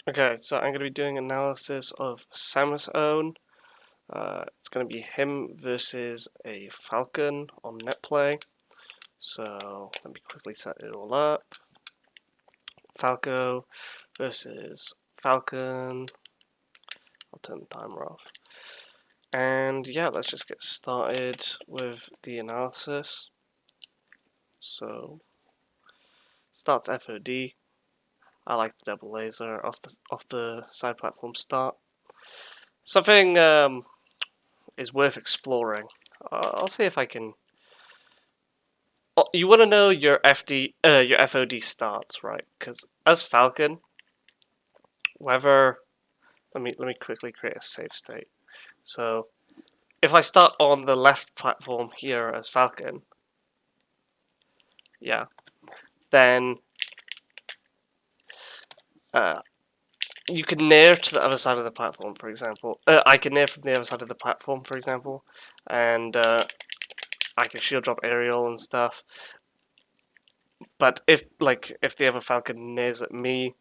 Okay, so I'm going to be doing analysis of Samusown. It's going to be him versus a Falcon on netplay. So let me quickly set it all up. Falco versus Falcon. I'll turn the timer off. And yeah, let's just get started with the analysis. So starts FOD. I like the double laser off the side platform start. Something is worth exploring. I'll see if I can. Oh, you want to know your your FOD starts, right? Because as Falcon, whether let me quickly create a save state. So if I start on the left platform here as Falcon, yeah, then uh, you can nair to the other side of the platform, for example. I can nair from the other side of the platform, for example, and I can shield drop aerial and stuff. But if the other Falcon nairs at me,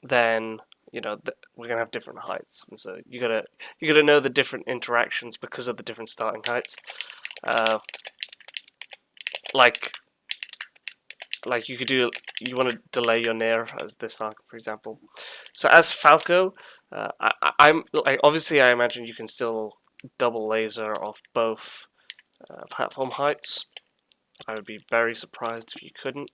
then we're gonna have different heights, and so you gotta know the different interactions because of the different starting heights. Uh, like you could do, you want to delay your nair as this Falcon, for example. So as Falco, I'm like, obviously I imagine you can still double laser off both platform heights. I would be very surprised if you couldn't.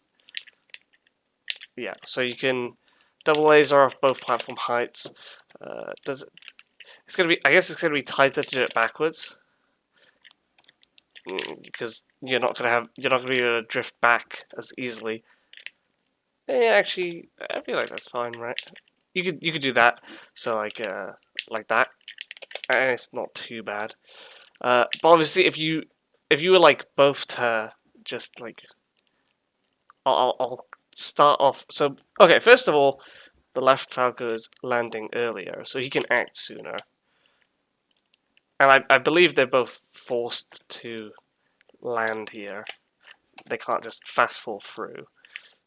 Yeah, so you can double laser off both platform heights. Does it? It's gonna be. I guess it's gonna be tighter to do it backwards because you're not gonna be able to drift back as easily. Yeah, actually, I feel like that's fine, right? You could do that. So like that, and it's not too bad. But obviously, if you were like both to just like, I'll start off. So okay, first of all, the left Falco is landing earlier, so he can act sooner. And I believe they're both forced to land here. They can't just fast fall through.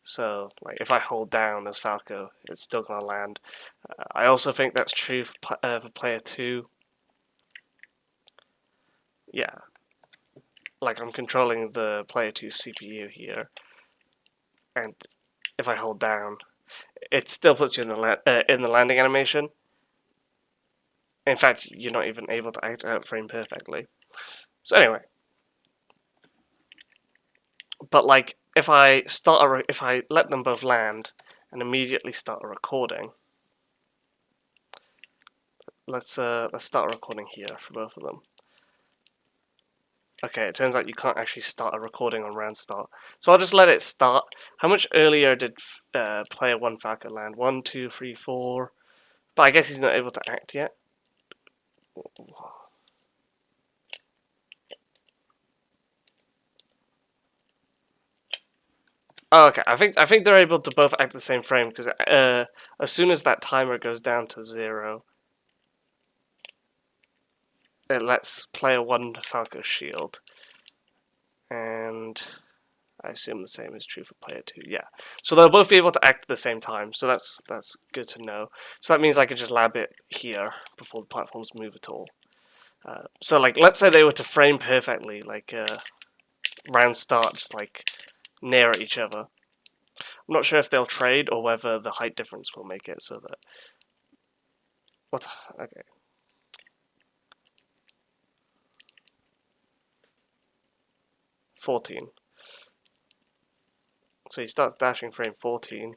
So, like, if I hold down as Falco, it's still gonna land. I also think that's true for player 2. Yeah, like I'm controlling the player 2 CPU here, and if I hold down, it still puts you in the landing animation. In fact, you're not even able to act out frame perfectly. So anyway, but like if I let them both land and immediately start a recording, let's start a recording here for both of them. Okay, it turns out you can't actually start a recording on round start, so I'll just let it start. How much earlier did player 1 Falco land? 1, 2, 3, 4. But I guess he's not able to act yet. Oh, okay. I think they're able to both act the same frame because as soon as that timer goes down to 0, it lets player 1 Falco shield, and I assume the same is true for player 2. Yeah, so they'll both be able to act at the same time. So that's good to know. So that means I can just lab it here before the platforms move at all. So like, let's say they were to frame perfectly, like round start, just like near at each other. I'm not sure if they'll trade or whether the height difference will make it so that. What? Okay. $14. So he starts dashing frame 14.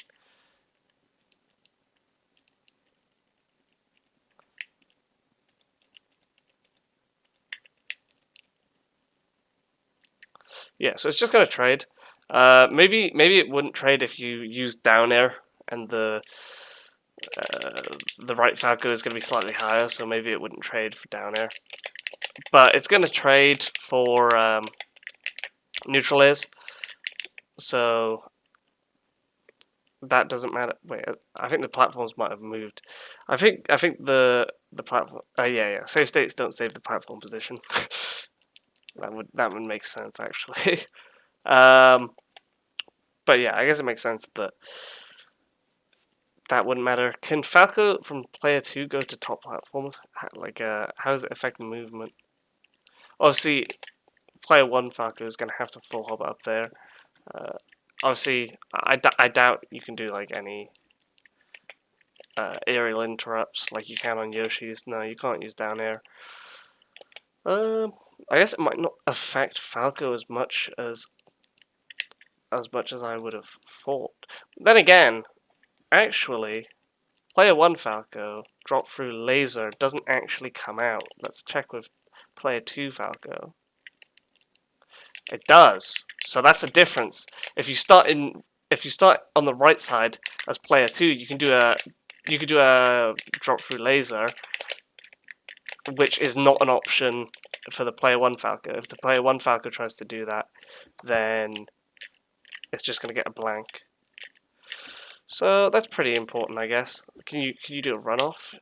Yeah, so it's just gonna trade. Maybe it wouldn't trade if you use down air and the right Falco is gonna be slightly higher, so maybe it wouldn't trade for down air. But it's gonna trade for neutral airs. So that doesn't matter. Wait, I think the platforms might have moved. I think the platform. Yeah. Save states don't save the platform position. that would make sense actually. But yeah, I guess it makes sense that that wouldn't matter. Can Falco from player 2 go to top platforms? Like, how does it affect movement? Obviously, player 1 Falco is going to have to full hop up there. Obviously, I doubt you can do like any aerial interrupts like you can on Yoshi's. No, you can't use down air. I guess it might not affect Falco as much as I would have thought. Then again, actually, player 1 Falco drop through laser doesn't actually come out. Let's check with player 2 Falco. It does. So that's a difference. If you start on the right side as player 2, you can do a drop through laser, which is not an option for the player 1 Falco. If the player 1 Falco tries to do that, then it's just going to get a blank. So that's pretty important, I guess. Can you do a runoff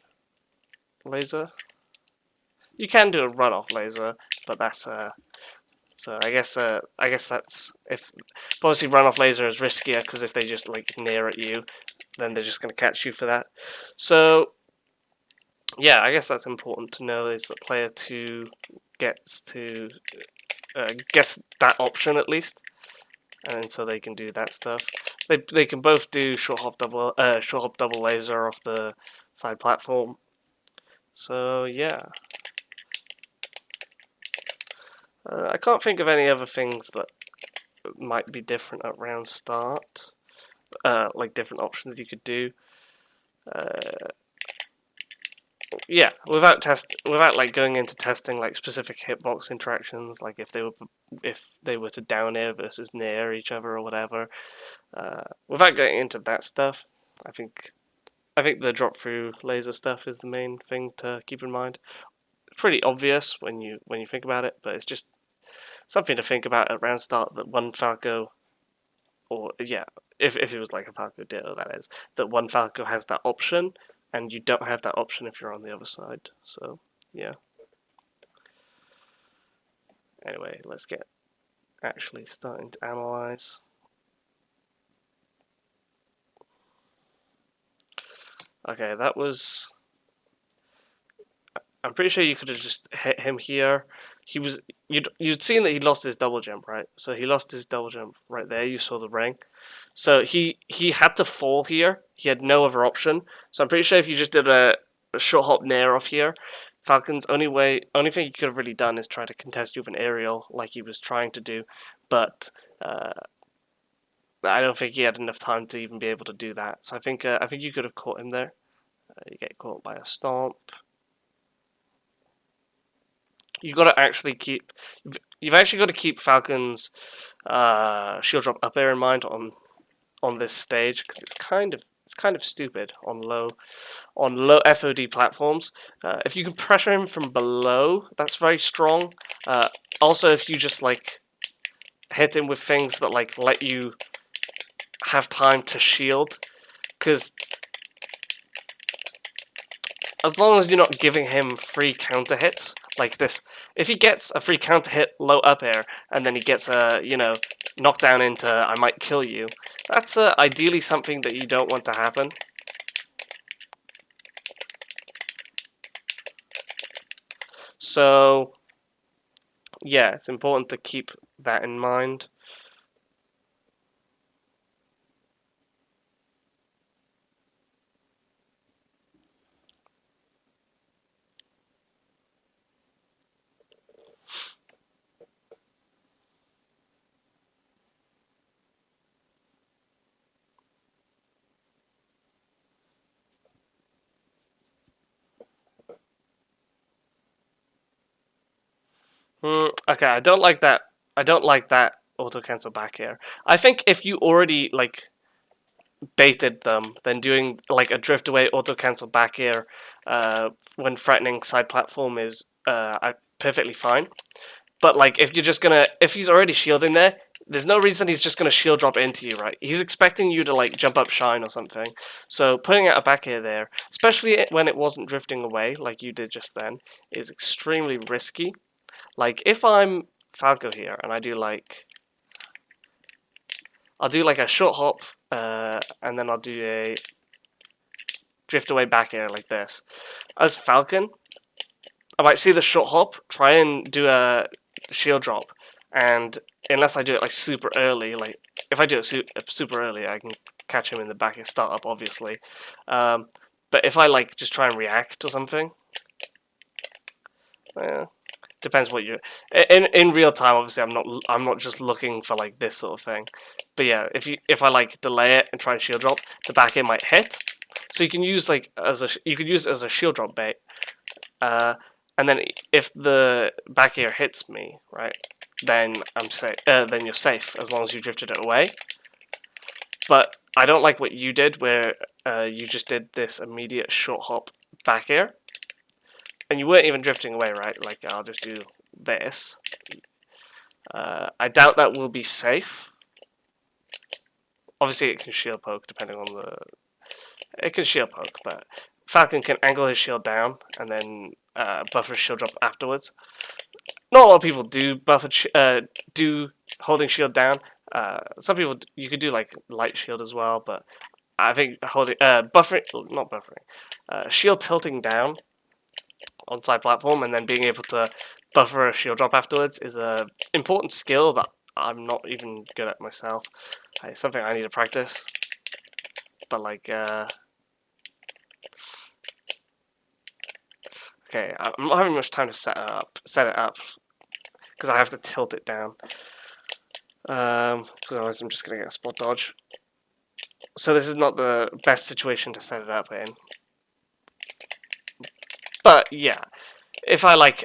laser? You can do a runoff laser, but that's so I guess that's if obviously runoff laser is riskier because if they just like near at you, then they're just going to catch you for that. So yeah, I guess that's important to know is that player 2 gets that option at least, and so they can do that stuff. They can both do short hop double laser off the side platform. So yeah, I can't think of any other things that might be different at round start, like different options you could do. Yeah, without like going into testing like specific hitbox interactions, like if they were to down air versus near each other or whatever. Without going into that stuff, I think the drop through laser stuff is the main thing to keep in mind. It's pretty obvious when you think about it, but it's just something to think about at round start that one Falco, or yeah, if it was like a Falco Ditto, that is, that one Falco has that option, and you don't have that option if you're on the other side. So yeah. Anyway, let's get actually starting to analyze. Okay, that was. I'm pretty sure you could have just hit him here. You'd seen that he lost his double jump, right? So he lost his double jump right there. You saw the ring. So he had to fall here. He had no other option. So I'm pretty sure if you just did a short hop nair off here, Falcon's only thing he could have really done is try to contest you with an aerial like he was trying to do, but I don't think he had enough time to even be able to do that. So I think you could have caught him there. You get caught by a stomp. You got to actually keep. You've actually got to keep Falcon's shield drop up air in mind on this stage because it's kind of stupid on low FOD platforms. If you can pressure him from below, that's very strong. Also, if you just like hit him with things that like let you have time to shield, because as long as you're not giving him free counter hits like this, if he gets a free counter hit low up air and then he gets a knockdown into I might kill you, that's ideally something that you don't want to happen. So yeah, it's important to keep that in mind. Okay, I don't like that. I don't like that auto cancel back air. I think if you already like baited them, then doing like a drift away auto cancel back air when threatening side platform is perfectly fine. But like if he's already shielding there, there's no reason he's just gonna shield drop into you, right? He's expecting you to like jump up shine or something. So putting out a back air there, especially when it wasn't drifting away like you did just then, is extremely risky. Like if I'm Falco here and I'll do like a short hop, and then I'll do drift away back air like this. As Falcon, I might see the short hop, try and do a shield drop, and unless I do it like super early, like if I do it super early, I can catch him in the back air startup, obviously. But if I like just try and react or something, depends what you in real time. Obviously, I'm not just looking for like this sort of thing. But yeah, if I like delay it and try and shield drop, the back air might hit. So you can use you could use it as a shield drop bait. And then if the back air hits me, right, then I'm safe. Then you're safe as long as you drifted it away. But I don't like what you did, where you just did this immediate short hop back air, and you weren't even drifting away, right? Like I'll just do this. I doubt that will be safe. Obviously, it can shield poke depending on the. It can shield poke, but Falcon can angle his shield down and then buffer shield drop afterwards. Not a lot of people do do holding shield down. Some people you could do like light shield as well, but I think holding shield tilting down on side platform and then being able to buffer a shield drop afterwards is a important skill that I'm not even good at myself. It's something I need to practice. But like, okay, I'm not having much time to set it up, because I have to tilt it down. Because otherwise I'm just gonna get a spot dodge. So this is not the best situation to set it up in. But yeah, if I like,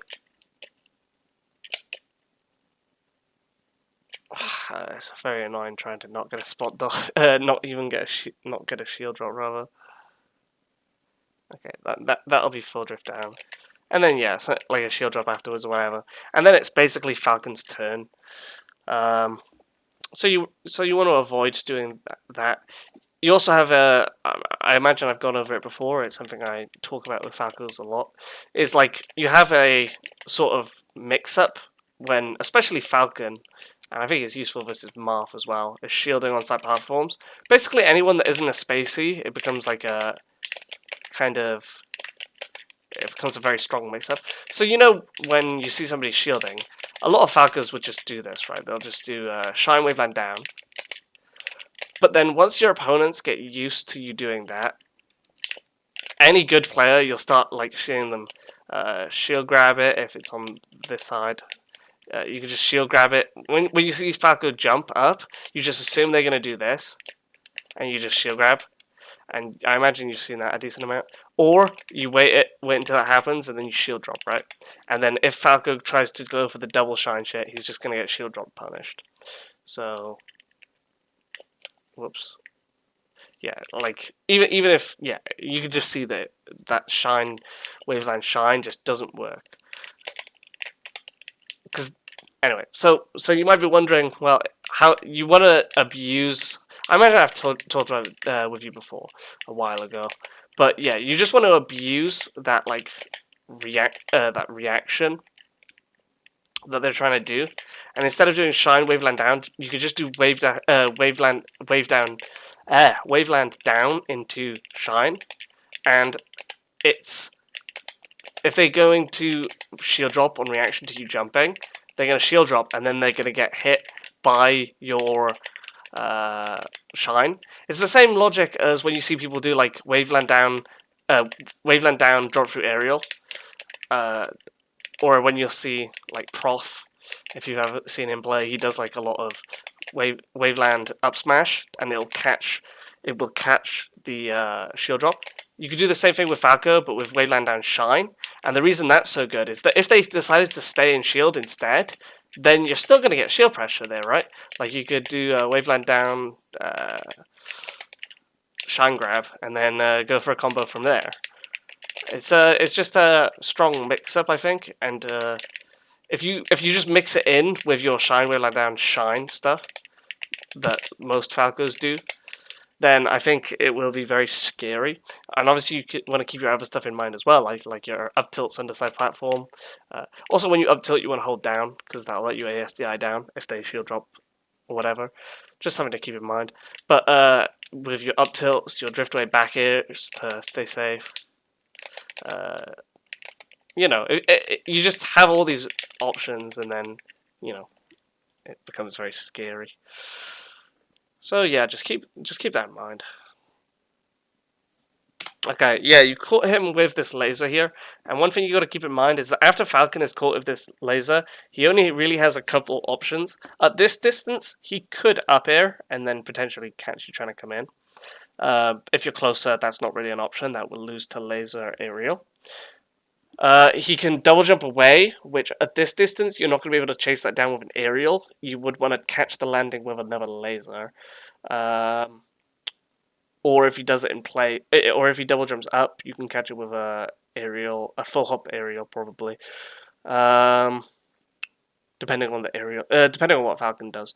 it's very annoying trying to not get a spot dodge, not get a shield drop rather. Okay, that'll be full drift down, and then yeah, so like a shield drop afterwards or whatever, and then it's basically Falcon's turn. So you want to avoid doing that. You also have a. I imagine I've gone over it before. It's something I talk about with Falcons a lot. Is like you have a sort of mix-up when, especially Falcon, and I think it's useful versus Marth as well, is shielding on side platforms. Basically, anyone that isn't a spacey, it becomes like a kind of. It becomes a very strong mix-up. So you know when you see somebody shielding, a lot of Falcons would just do this, right? They'll just do Shine Waveland down. But then once your opponents get used to you doing that, any good player, you'll start like shielding them. Shield grab it if it's on this side. You can just shield grab it. When you see Falco jump up, you just assume they're going to do this. And you just shield grab. And I imagine you've seen that a decent amount. Or you wait until that happens and then you shield drop, right? And then if Falco tries to go for the double shine shit, he's just going to get shield drop punished. So, whoops. Yeah, like even if you could just see that shine waveland shine just doesn't work. Because anyway, so you might be wondering, well, how you want to abuse. I imagine I've talked about it with you before a while ago, but yeah, you just want to abuse that like reaction that they're trying to do, and instead of doing shine waveland down, you could just do waveland down into shine, and it's if they're going to shield drop on reaction to you jumping, they're going to shield drop and then they're going to get hit by your shine. It's the same logic as when you see people do like waveland down, drop through aerial, or when you'll see like Prof, if you've ever seen him play, he does like a lot of waveland up smash, and it will catch the shield drop. You could do the same thing with Falco, but with waveland down shine. And the reason that's so good is that if they decided to stay in shield instead, then you're still going to get shield pressure there, right? Like you could do waveland down, shine grab, and then go for a combo from there. It's just a strong mix-up, I think, and if you just mix it in with your shine waveland down shine stuff that most Falcos do, then I think it will be very scary. And obviously, you want to keep your other stuff in mind as well, like your up tilts underside platform. Also, when you up tilt, you want to hold down because that'll let you ASDI down if they shield drop or whatever. Just something to keep in mind. But with your up tilts, your drift away back airs to stay safe. You know, you just have all these options, and then, you know, it becomes very scary. So yeah, just keep that in mind. Okay, yeah, you caught him with this laser here, and one thing you got to keep in mind is that after Falcon is caught with this laser, he only really has a couple options. At this distance, he could up air and then potentially catch you trying to come in. If you're closer, that's not really an option. That will lose to laser aerial. He can double jump away, which at this distance, you're not going to be able to chase that down with an aerial. You would want to catch the landing with another laser. Or if he does it in play, or if he double jumps up, you can catch it with a aerial, a full hop aerial probably. Depending on the aerial, depending on what Falcon does.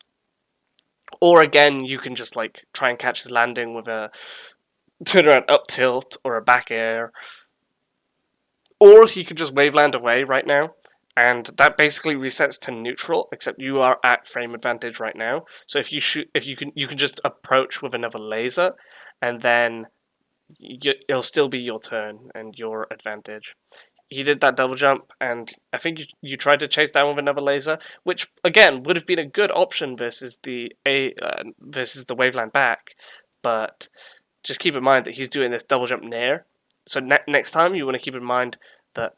Or again, you can just like try and catch his landing with a turnaround up tilt or a back air. Or he could just wave land away right now, and that basically resets to neutral. Except you are at frame advantage right now. So if you shoot, you can just approach with another laser, and then it'll still be your turn and your advantage. He did that double jump, and I think you tried to chase down with another laser, which again would have been a good option versus the waveland back, but just keep in mind that he's doing this double jump nair. So next time you want to keep in mind that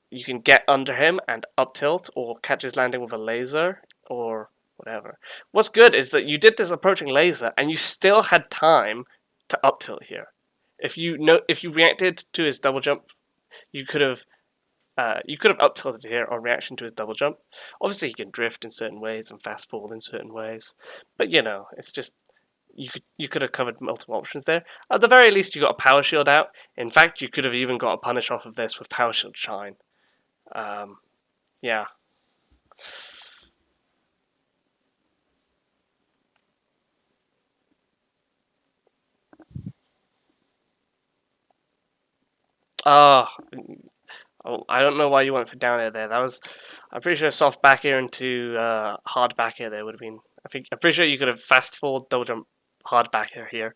you can get under him and up tilt or catch his landing with a laser or whatever. What's good is that you did this approaching laser and you still had time to up tilt here. If you reacted to his double jump, you could have up tilted here on reaction to his double jump. Obviously, he can drift in certain ways and fast forward in certain ways, but you know, it's just you could have covered multiple options there. At the very least, you got a power shield out. In fact, you could have even got a punish off of this with power shield shine. Yeah. Ah, I don't know why you went for down air there. That was, I'm pretty sure soft back air into hard back air there would have been. I'm pretty sure you could have fast forward double jump hard back air here,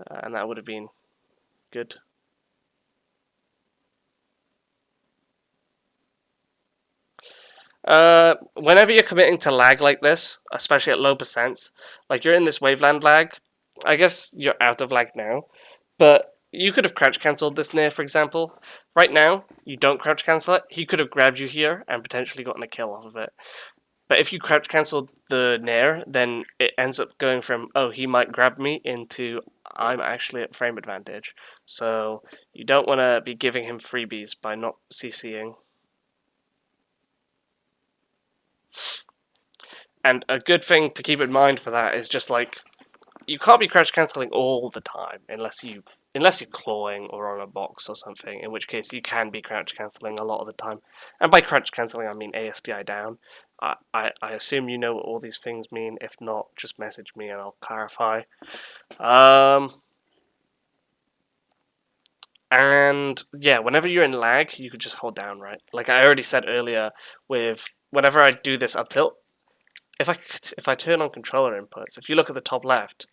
and that would have been good. Whenever you're committing to lag like this, especially at low percents, like you're in this waveland lag, I guess you're out of lag now, but you could have crouch cancelled this nair, for example. Right now, you don't crouch cancel it. He could have grabbed you here and potentially gotten a kill off of it. But if you crouch cancelled the nair, then it ends up going from, oh, he might grab me, into I'm actually at frame advantage. So you don't want to be giving him freebies by not CCing. And a good thing to keep in mind for that is just like, you can't be crouch cancelling all the time unless you're clawing or on a box or something, in which case you can be crouch cancelling a lot of the time. And by crouch cancelling I mean ASDI down. I assume you know what all these things mean. If not, just message me and I'll clarify. And yeah, whenever you're in lag, you could just hold down, right? Like I already said earlier, with whenever I do this up tilt, if I turn on controller inputs, if you look at the top left,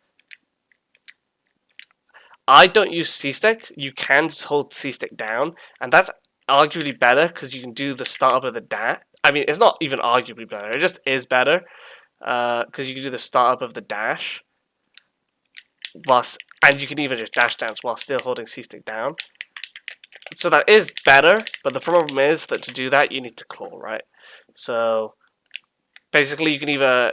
I don't use C-stick. You can just hold C-stick down, and that's arguably better because you can do the startup of the dash. I mean, it's not even arguably better. It just is better because you can do the startup of the dash, and you can even just dash dance while still holding C-stick down. So that is better, but the problem is that to do that, you need to claw, right? So basically, you can either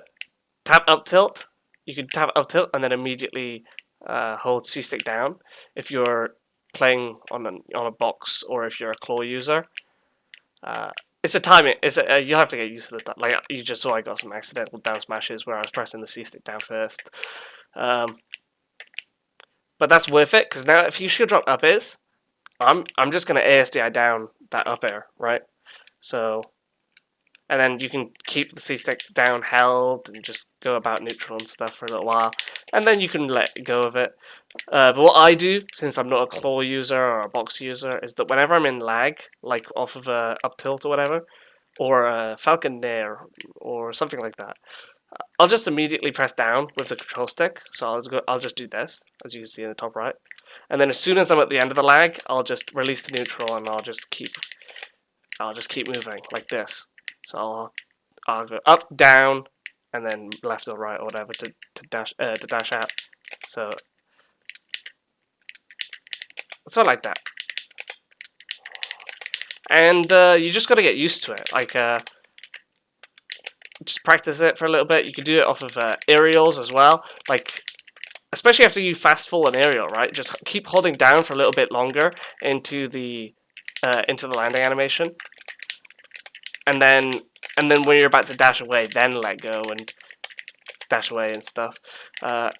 tap up tilt, and then immediately hold C-stick down if you're playing on a box or if you're a claw user. It's a timing. You'll have to get used to that. Like you just saw, I got some accidental down smashes where I was pressing the C-stick down first. But that's worth it because now if you shield drop up airs, I'm just gonna ASDI down that up air, right? So. And then you can keep the C-stick down held and just go about neutral and stuff for a little while. And then you can let go of it. But what I do, since I'm not a claw user or a box user, is that whenever I'm in lag, like off of a up tilt or whatever, or a Falcon nair or something like that, I'll just immediately press down with the control stick. So I'll just do this, as you can see in the top right. And then as soon as I'm at the end of the lag, I'll just release the neutral and I'll just keep moving like this. So I'll go up, down, and then left or right or whatever to dash out. So like that. And you just got to get used to it. Like just practice it for a little bit. You can do it off of aerials as well. Like especially after you fast fall an aerial, right? Just keep holding down for a little bit longer into the landing animation, and then when you're about to dash away, then let go and dash away and stuff. I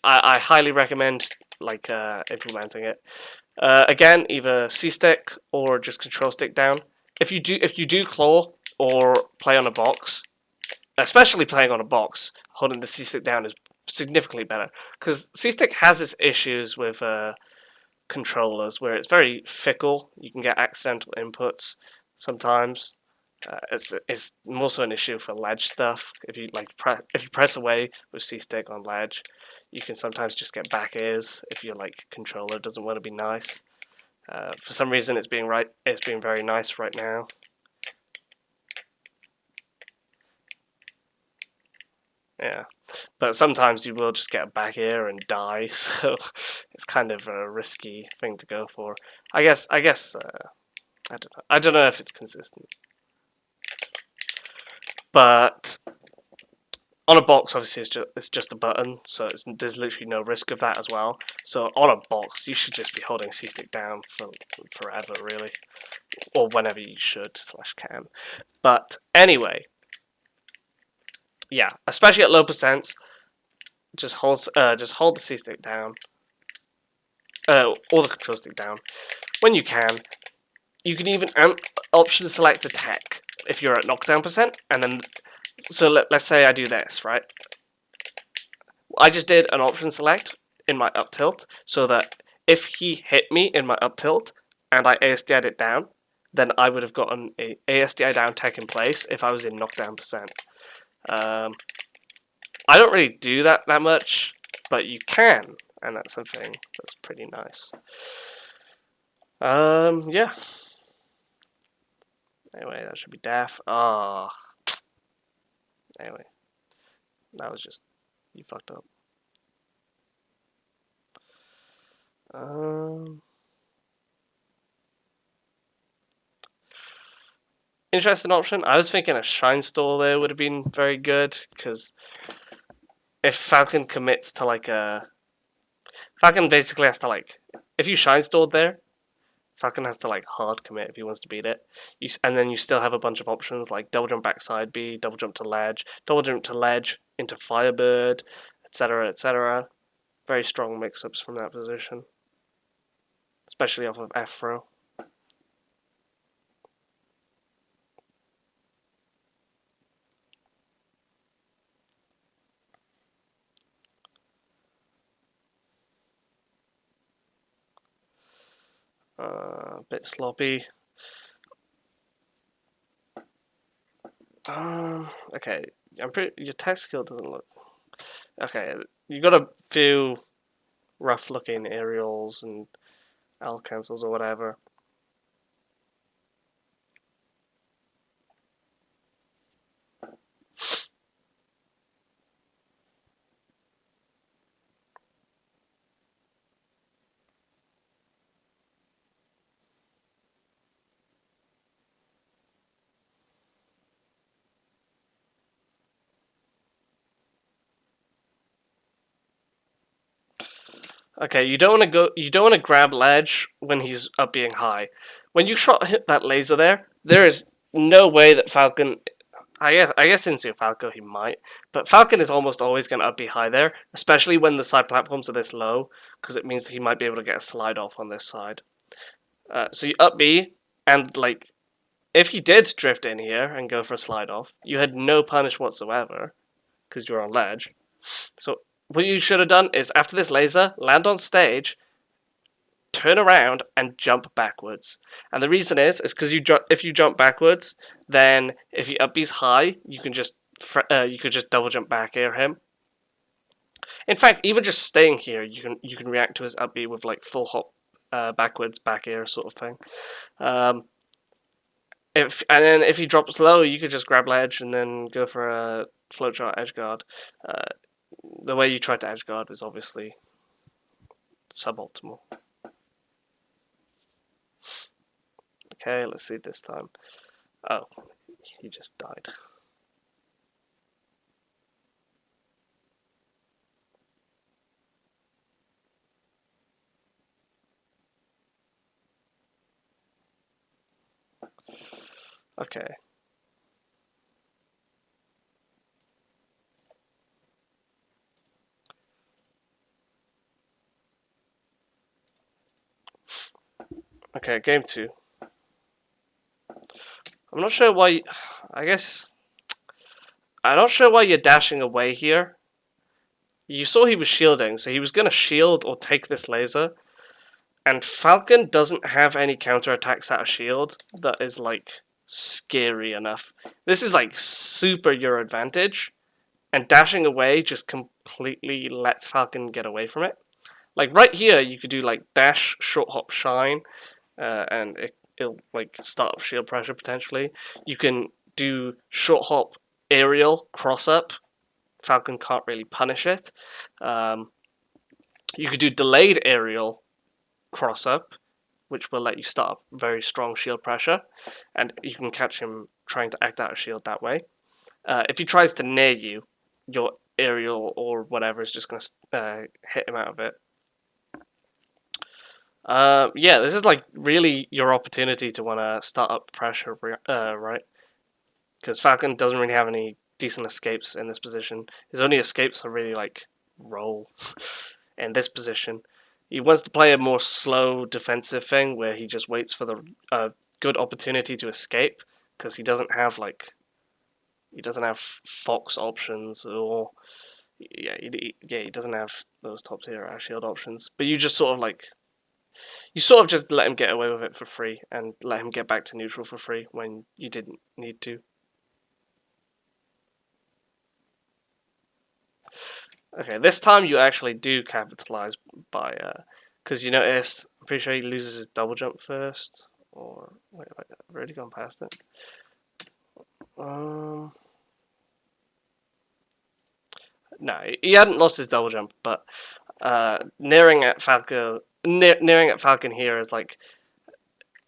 highly recommend like implementing it. Again, either C stick or just control stick down. If you do claw or play on a box, especially playing on a box, holding the C stick down is significantly better, because C stick has its issues with controllers where it's very fickle. You can get accidental inputs sometimes. It's more so an issue for ledge stuff. If you press away with C stick on ledge, you can sometimes just get back ears if your controller doesn't want to be nice. For some reason, it's being very nice right now. Yeah, but sometimes you will just get a back ear and die, so it's kind of a risky thing to go for. I guess I don't know. I don't know if it's consistent, but on a box, obviously, it's just a button, so there's literally no risk of that as well. So on a box, you should just be holding C stick down for forever, really, or whenever you should / can. But anyway. Yeah, especially at low percents, just hold the C stick down, or the control stick down when you can. You can even option select attack if you're at knockdown percent, and then let's say I do this, right? I just did an option select in my up tilt, so that if he hit me in my up tilt and I ASDI'd it down, then I would have gotten a ASDI down tech in place if I was in knockdown percent. I don't really do that much, but you can, and that's something that's pretty nice. Yeah. Anyway, that should be daff. Anyway, that was just, you fucked up. Interesting option. I was thinking a Shrine Stall there would have been very good, because if Falcon commits to Falcon basically has to if you Shrine Stalled there, Falcon has to hard commit if he wants to beat it. And then you still have a bunch of options like double jump backside B, double jump to ledge into Firebird, etc., etc. Very strong mix-ups from that position, especially off of F throw. A bit sloppy. Okay, your tech skill doesn't look. Okay, you got a few rough-looking aerials and L cancels or whatever. Okay, you don't want to grab ledge when he's up being high. When you hit that laser there is no way that Falcon. I guess into Falco he might, but Falcon is almost always going to up be high there, especially when the side platforms are this low, because it means that he might be able to get a slide off on this side. So you up B, and if he did drift in here and go for a slide off, you had no punish whatsoever, because you're on ledge. So what you should have done is, after this laser, land on stage, turn around, and jump backwards. And the reason is because if you jump backwards, then if you up B's high, you can just you could just double jump back air him. In fact, even just staying here, you can react to his up B with like full hop, backwards back air sort of thing. And then if he drops low, you could just grab ledge and then go for a float shot edge guard. The way you try to edge guard is obviously suboptimal. Okay, let's see this time. Oh, he just died. Okay. Okay, game 2. I'm not sure why. I'm not sure why you're dashing away here. You saw he was shielding, so he was gonna shield or take this laser. And Falcon doesn't have any counterattacks out of shield that is like scary enough. This is like super your advantage, and dashing away just completely lets Falcon get away from it. Like right here, you could do like dash, short hop, shine, and it'll like start up shield pressure potentially. You can do short hop, aerial, cross up. Falcon can't really punish it. You could do delayed aerial, cross up, which will let you start up very strong shield pressure, and you can catch him trying to act out a shield that way. If he tries to nair you, your aerial or whatever is just going to hit him out of it. Yeah, this is like really your opportunity to want to start up pressure, right? Because Falcon doesn't really have any decent escapes in this position. His only escapes are really like roll in this position. He wants to play a more slow defensive thing where he just waits for the good opportunity to escape, because he doesn't have Fox options, or he doesn't have those top tier shield options. But you just sort of just let him get away with it for free and let him get back to neutral for free when you didn't need to. Okay, this time you actually do capitalize by, because you notice, I'm pretty sure he loses his double jump first, or, wait, I've already gone past it. No, he hadn't lost his double jump, but nearing at Falcon here is like,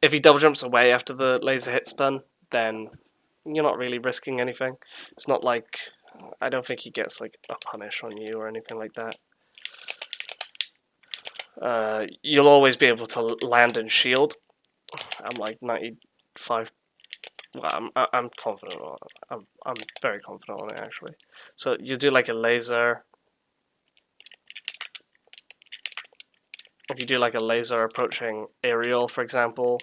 if he double jumps away after the laser hit stun, then you're not really risking anything. It's not like, I don't think he gets like a punish on you or anything like that. You'll always be able to land and shield. I'm like 95. Well, I'm confident on it. I'm very confident on it actually. So you do like a laser. If you do like a laser approaching aerial, for example,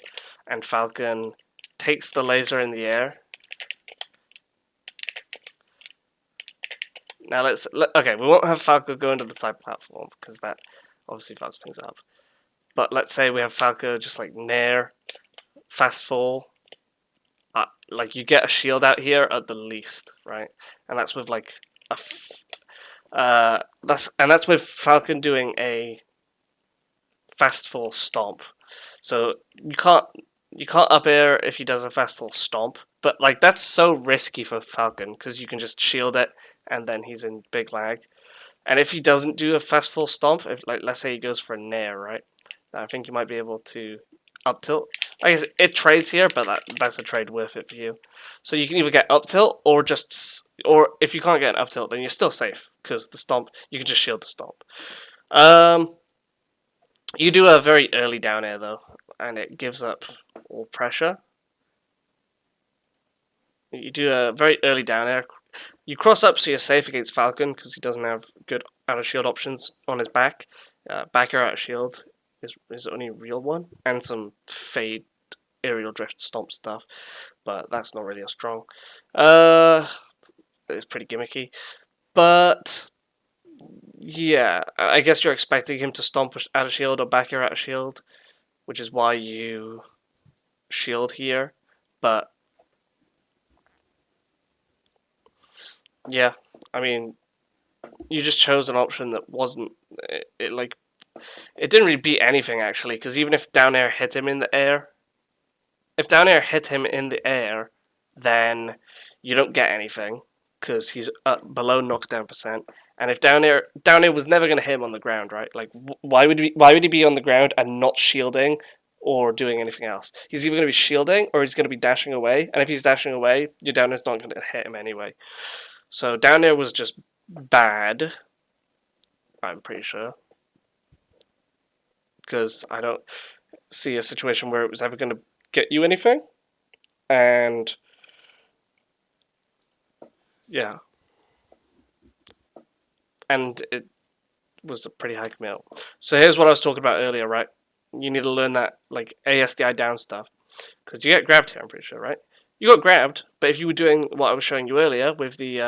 and Falcon takes the laser in the air. Now okay, we won't have Falco go into the side platform because that obviously fucks things up. But let's say we have Falco just like nair, fast fall. Like you get a shield out here at the least, right? And that's with like that's with Falcon doing a fast fall stomp. So you can't up air if he does a fast fall stomp, but like that's so risky for Falcon because you can just shield it and then he's in big lag. And if he doesn't do a fast fall stomp, if like let's say he goes for a nair, right? I think you might be able to up tilt. I guess it trades here, but that's a trade worth it for you. So you can either get up tilt or if you can't get an up tilt, then you're still safe because the stomp, you can just shield the stomp. You do a very early down air though, and it gives up all pressure. You do a very early down air. You cross up so you're safe against Falcon because he doesn't have good out of shield options on his back. Back air out of shield is his only real one, and some fade aerial drift stomp stuff, but that's not really as strong. It's pretty gimmicky, but yeah, I guess you're expecting him to stomp out of shield or back air out of shield, which is why you shield here, but Yeah, I mean, you just chose an option that wasn't like it didn't really beat anything actually, because even if down air hit him in the air, if down air hit him in the air, then you don't get anything because he's below knockdown percent. And if down air was never going to hit him on the ground, right? Like why would he be on the ground and not shielding or doing anything else? He's either going to be shielding or he's going to be dashing away. And if he's dashing away, your down air's not going to hit him anyway. So down air was just bad. I'm pretty sure because I don't see a situation where it was ever going to get you anything. And yeah, and it was a pretty high commit. So here's what I was talking about earlier, right? You need to learn that like ASDI down stuff because you get grabbed here. I'm pretty sure, right? You got grabbed, but if you were doing what I was showing you earlier with the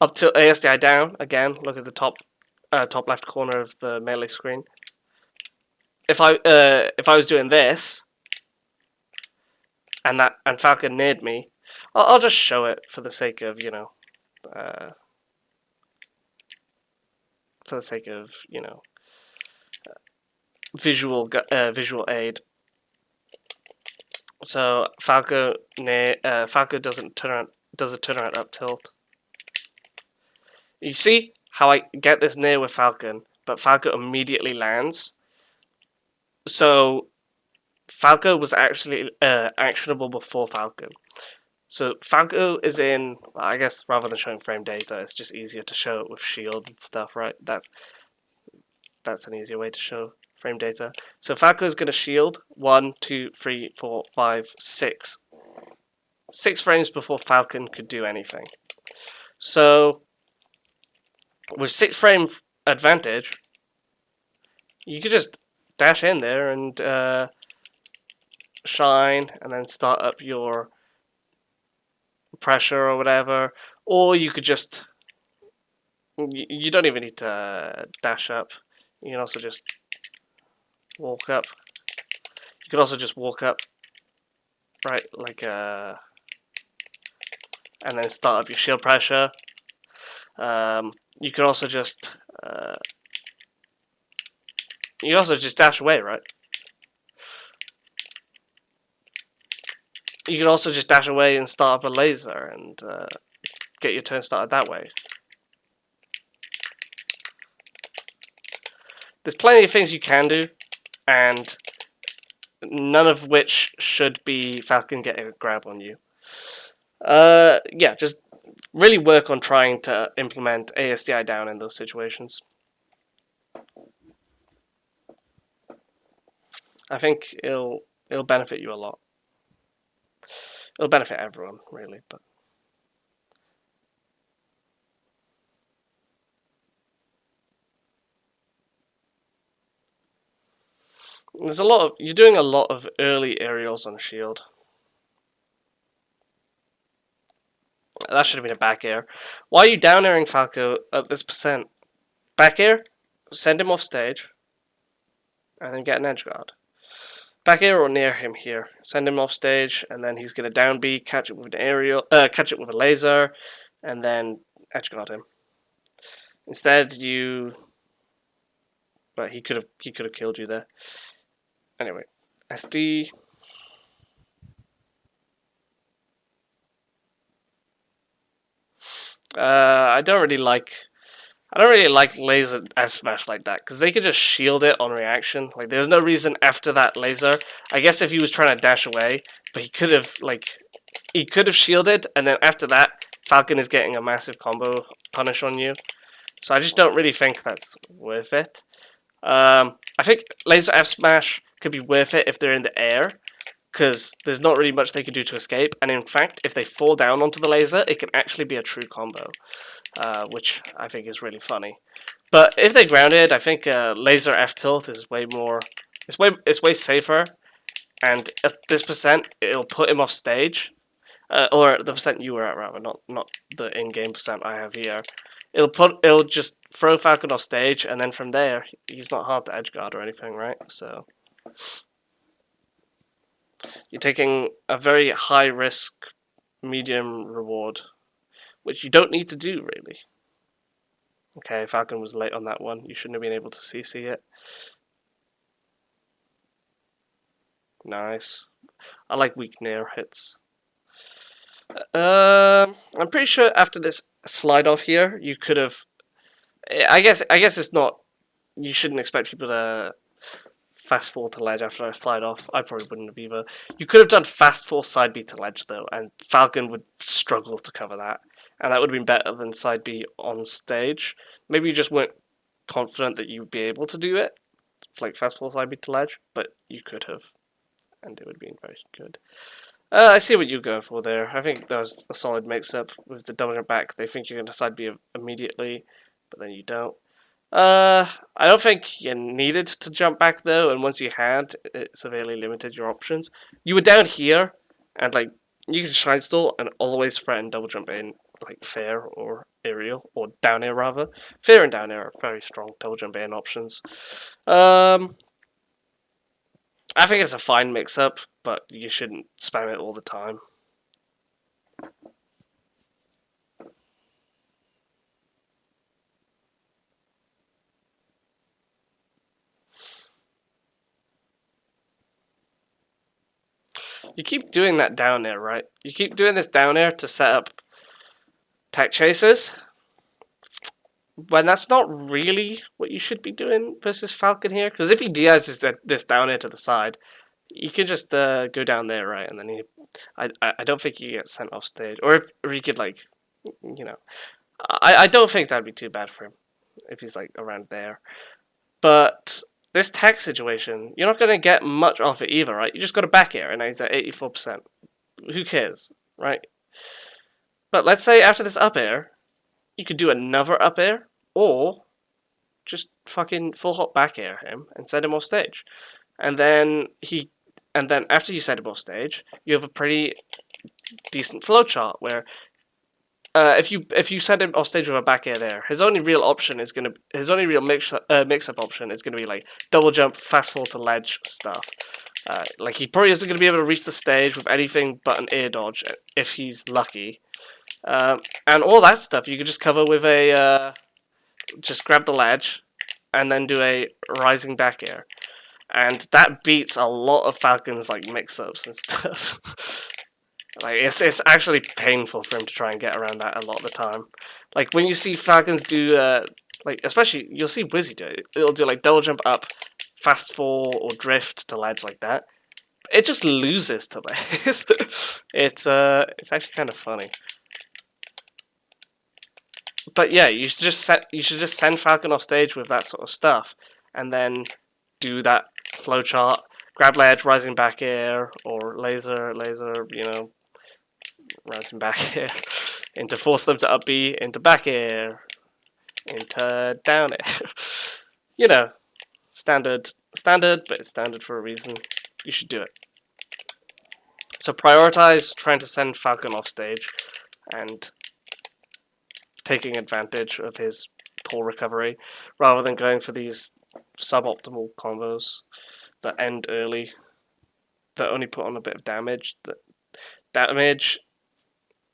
up to ASDI down again, look at the top left corner of the melee screen. If I was doing this and Falcon neared me, I'll just show it for the sake of visual aid. So Falco does a turnaround up tilt. You see how I get this near with Falcon, but Falco immediately lands. So Falco was actually actionable before Falcon. So Falco is in, I guess, rather than showing frame data, it's just easier to show it with shield and stuff, right? That's an easier way to show frame data. So Falco is going to shield 1, 2, 3, 4, 5, 6. 6 frames before Falcon could do anything. So with 6 frame advantage, you could just dash in there and shine and then start up your pressure or whatever, or you could just, you don't even need to dash up. You can also just walk up. You could also just walk up, right, like and then start up your shield pressure. You could also just dash away, right? You can also just dash away and start up a laser and get your turn started that way. There's plenty of things you can do, and none of which should be Falcon getting a grab on you. Yeah, just really work on trying to implement ASDI down in those situations. I think it'll benefit you a lot. It'll benefit everyone, really, but there's you're doing a lot of early aerials on shield. That should have been a back air. Why are you down airing Falco at this percent? Back air, send him off stage, and then get an edge guard. Back air or near him here. Send him off stage, and then he's gonna down B, catch it with an aerial, catch it with a laser, and then edge guard him. Instead, but he could have killed you there. Anyway, SD. I don't really like laser F smash like that because they could just shield it on reaction. Like there's no reason after that laser. I guess if he was trying to dash away, but he could have shielded, and then after that, Falcon is getting a massive combo punish on you. So I just don't really think that's worth it. I think laser F smash could be worth it if they're in the air, because there's not really much they can do to escape, and in fact, if they fall down onto the laser, it can actually be a true combo, which I think is really funny. But if they're grounded, I think laser F tilt is way more, it's way safer, and at this percent, it'll put him off stage, or the percent you were at rather, not the in-game percent I have here. It'll just throw Falcon off stage, and then from there, he's not hard to edge guard or anything, right? So You're taking a very high risk, medium reward, which you don't need to do really. Okay, Falcon was late on that one. You shouldn't have been able to CC it. Nice. I like weak near hits. I'm pretty sure after this slide off here, you could have. I guess it's not. You shouldn't expect people to fast fall to ledge after I slide off. I probably wouldn't have either. You could have done fast fall side B to ledge though, and Falcon would struggle to cover that, and that would have been better than side B on stage. Maybe you just weren't confident that you would be able to do it, like fast fall side B to ledge, but you could have, and it would have been very good. I see what you're going for there. I think that was a solid mix-up with the double jump back. They think you're going to side B immediately, but then you don't. I don't think you needed to jump back though, and once you had, it severely limited your options. You were down here, and like you could shine stall and always threaten double jump in, like fair or aerial or down air rather. Fair and down air are very strong double jump in options. I think it's a fine mix-up, but you shouldn't spam it all the time. You keep doing that down air, right? You keep doing this down air to set up tech chases, when that's not really what you should be doing versus Falcon here. Because if he DIs this down air to the side, you can just go down there, right? And then I don't think he gets sent off stage. Or if he could, like, you know, I don't think that'd be too bad for him if he's like around there. But this tech situation, you're not going to get much off it either, right? You just got a back air, and he's at 84%. Who cares, right? But let's say after this up air, you could do another up air, or just fucking full hop back air him and send him off stage. And then after you send him off stage, you have a pretty decent flowchart where if you send him off stage with a back air there, his only real option is his only real mix up option is gonna be like double jump, fast fall to ledge stuff. Like he probably isn't gonna be able to reach the stage with anything but an air dodge if he's lucky. And all that stuff you could just cover with a just grab the ledge and then do a rising back air, and that beats a lot of Falcon's like mix-ups and stuff. Like it's actually painful for him to try and get around that a lot of the time. Like when you see Falcons do like especially you'll see Wizzy do it. It'll do like double jump up, fast fall or drift to ledge like that. It just loses to this. It's actually kind of funny. But yeah, you should just send Falcon off stage with that sort of stuff, and then do that flowchart, grab ledge, rising back air, or laser, you know, rising back air, into force them to up B, into back air, into down air. You know, standard, but it's standard for a reason. You should do it. So prioritize trying to send Falcon off stage, and taking advantage of his poor recovery, rather than going for these suboptimal combos that end early, that only put on a bit of damage. That damage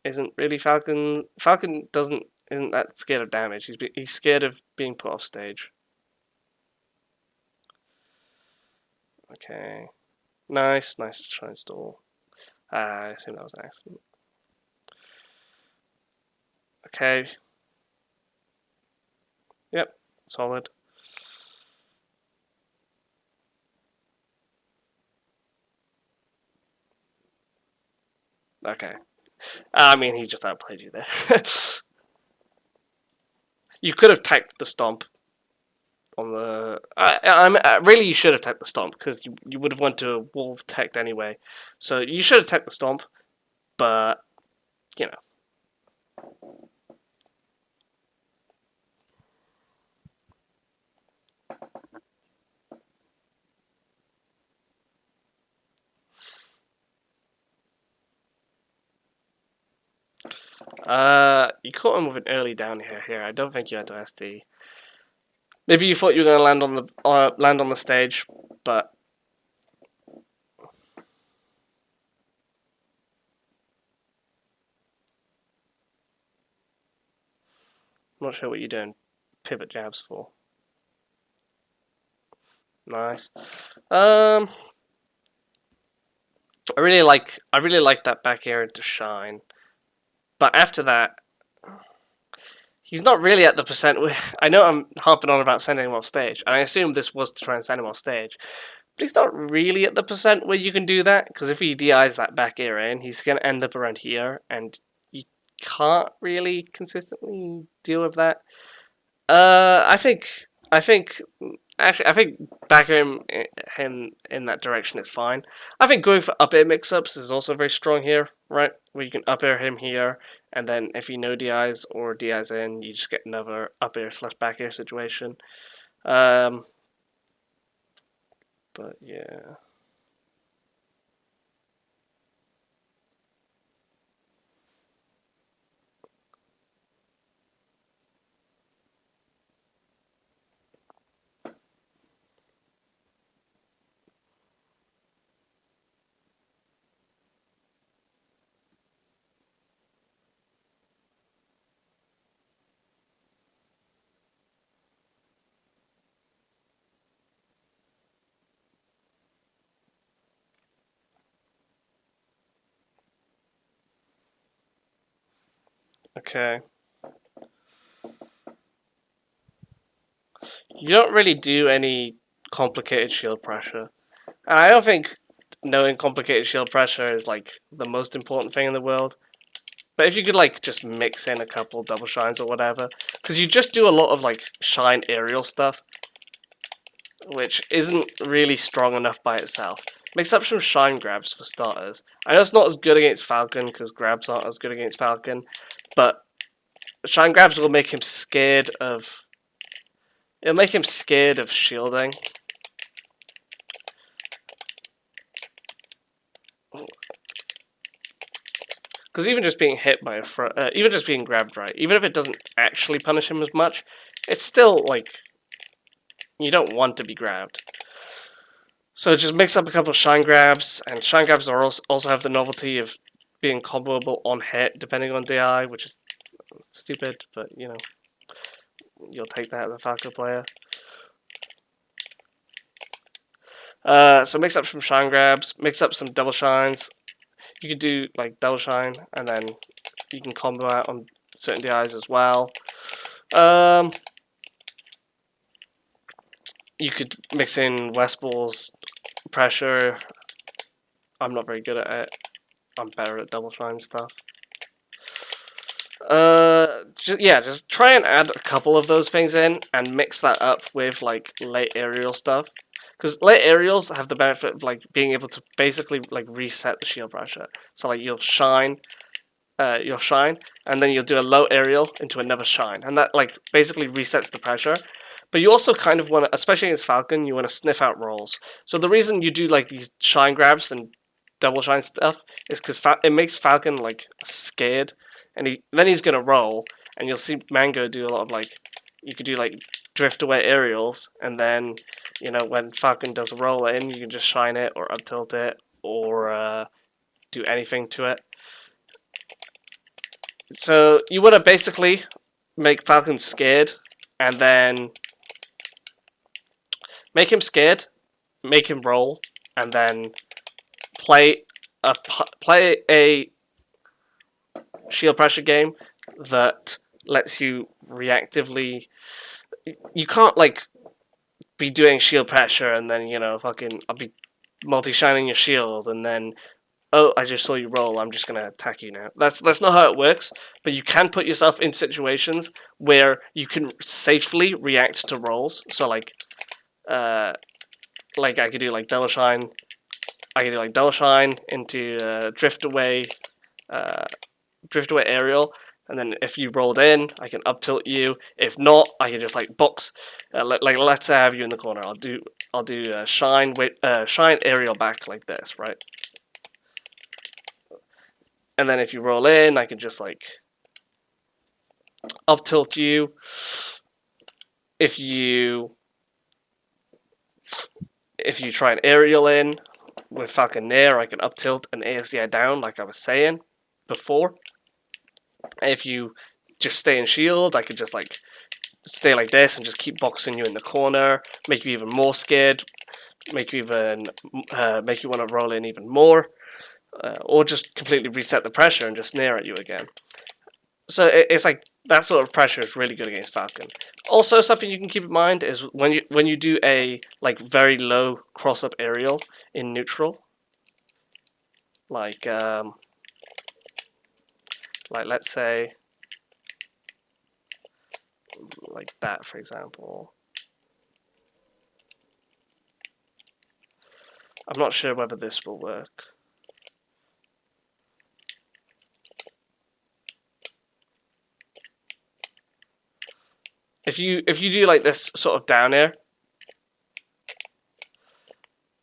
isn't really Falcon. Falcon isn't that scared of damage. He's scared of being put off stage. Okay, nice try and stall. I assume that was an accident. Okay. Yep, solid. Okay. I mean, he just outplayed you there. You could have teched the stomp on the... really, you should have teched the stomp, because you would have went to wolf teched anyway. So you should have teched the stomp, but, you know. You caught him with an early down here. I don't think you had to SD. Maybe you thought you were going to land on the stage, but I'm not sure what you're doing pivot jabs for. Nice. I really like that back air into shine. But after that, he's not really at the percent where I know I'm harping on about sending him off stage, and I assume this was to try and send him off stage. But he's not really at the percent where you can do that, because if he DIs that back air in, he's going to end up around here, and you can't really consistently deal with that. I think actually I think backing him in that direction is fine. I think going for up air mix-ups is also very strong here, right? Where you can up air him here, and then if he no DIs or DIs in, you just get another up air / back air situation. But yeah. Okay. You don't really do any complicated shield pressure. And I don't think knowing complicated shield pressure is like the most important thing in the world. But if you could like just mix in a couple double shines or whatever, because you just do a lot of like shine aerial stuff, which isn't really strong enough by itself. Mix up some shine grabs for starters. I know it's not as good against Falcon because grabs aren't as good against Falcon, but shine grabs will make him scared of. It'll make him scared of shielding. Because even just being hit by even just being grabbed right, even if it doesn't actually punish him as much, it's still like you don't want to be grabbed. So just mix up a couple of shine grabs, and shine grabs are also have the novelty of being comboable on hit depending on DI, which is stupid, but you know, you'll take that as a Falco player. So mix up some shine grabs, mix up some double shines. You could do like double shine, and then you can combo out on certain DIs as well. You could mix in West Ball's pressure. I'm not very good at it. I'm better at double shine stuff. Just try and add a couple of those things in and mix that up with like late aerial stuff. Because late aerials have the benefit of like being able to basically like reset the shield pressure. So like you'll shine, and then you'll do a low aerial into another shine, and that like basically resets the pressure. But you also kind of want to, especially against Falcon, you want to sniff out rolls. So the reason you do like these shine grabs and double shine stuff is because it makes Falcon like scared, and then he's gonna roll, and you'll see Mango do a lot of like, you could do like drift away aerials, and then you know when Falcon does a roll in, you can just shine it or up tilt it or do anything to it. So you want to basically make Falcon scared, and then make him scared, make him roll, and then play a shield pressure game that lets you reactively. You can't like be doing shield pressure and then you know fucking I'll be multi-shining your shield and then oh I just saw you roll, I'm just gonna attack you now. That's not how it works. But you can put yourself in situations where you can safely react to rolls. So like I could do like double shine. I could do like double shine into drift away aerial, and then if you rolled in, I can up tilt you. If not, I can just like box. Like let's say I have you in the corner. I'll do shine aerial back like this, right? And then if you roll in, I can just like up tilt you. If you try an aerial in with Falcon near, I can up tilt and ASDI down like I was saying before. If you just stay in shield. I could just like stay like this and just keep boxing you in the corner, make you even more scared, make you want to roll in even more, or just completely reset the pressure and just snare at you again. So it's like that sort of pressure is really good against Falcon. Also, something you can keep in mind is when you do a like very low cross up aerial in neutral, like let's say like that, for example. I'm not sure whether this will work. If you do like this sort of down air,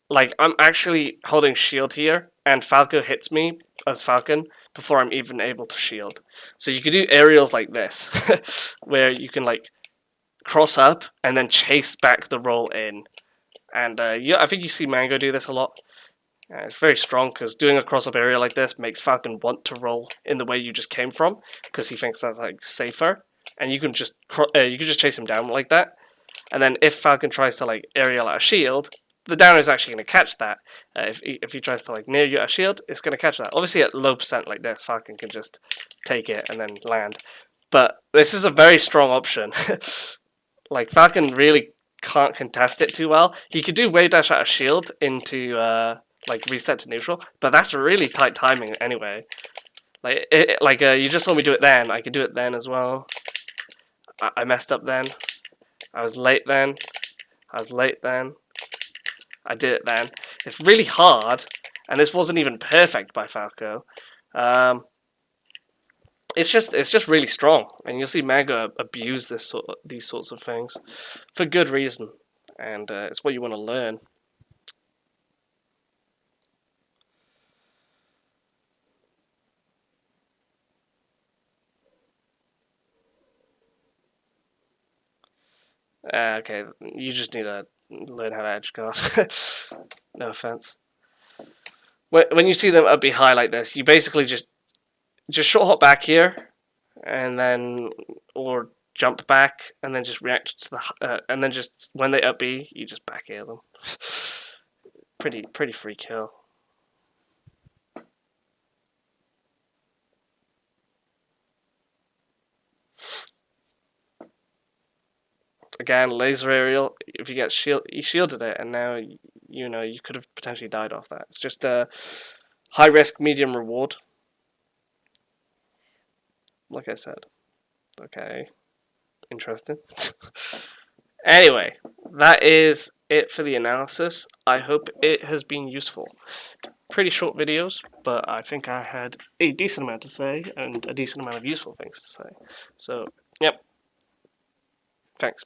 like I'm actually holding shield here, and Falco hits me as Falcon before I'm even able to shield. So you could do aerials like this, where you can like cross up and then chase back the roll in. And yeah, I think you see Mango do this a lot. It's very strong because doing a cross up area like this makes Falcon want to roll in the way you just came from because he thinks that's like safer, and you can just chase him down like that. And then if Falcon tries to like aerial out a shield, the downer is actually going to catch that. If he tries to like near you at a shield, it's going to catch that. Obviously at low percent like this, Falcon can just take it and then land. But this is a very strong option. Like Falcon really can't contest it too well. He could do wave dash out a shield into like reset to neutral, but that's really tight timing anyway. Like you just saw me do it then. I could do it then as well. I messed up then. I was late then. I was late then. I did it then. It's really hard, and this wasn't even perfect by Falco. It's just really strong, and you'll see Mango abuse these sorts of things for good reason, and it's what you want to learn. Okay, you just need to learn how to edge guard. No offense. When you see them up be high like this, you basically just short hop back here, and then or jump back, and then just react to the and then just when they up B, you just back air them. pretty free kill. Again, laser aerial. If you get shield, you shielded it, and now you know you could have potentially died off that. It's just a high risk, medium reward. Like I said. Okay, interesting. Anyway, that is it for the analysis. I hope it has been useful. Pretty short videos, but I think I had a decent amount to say and a decent amount of useful things to say. So, yep. Thanks.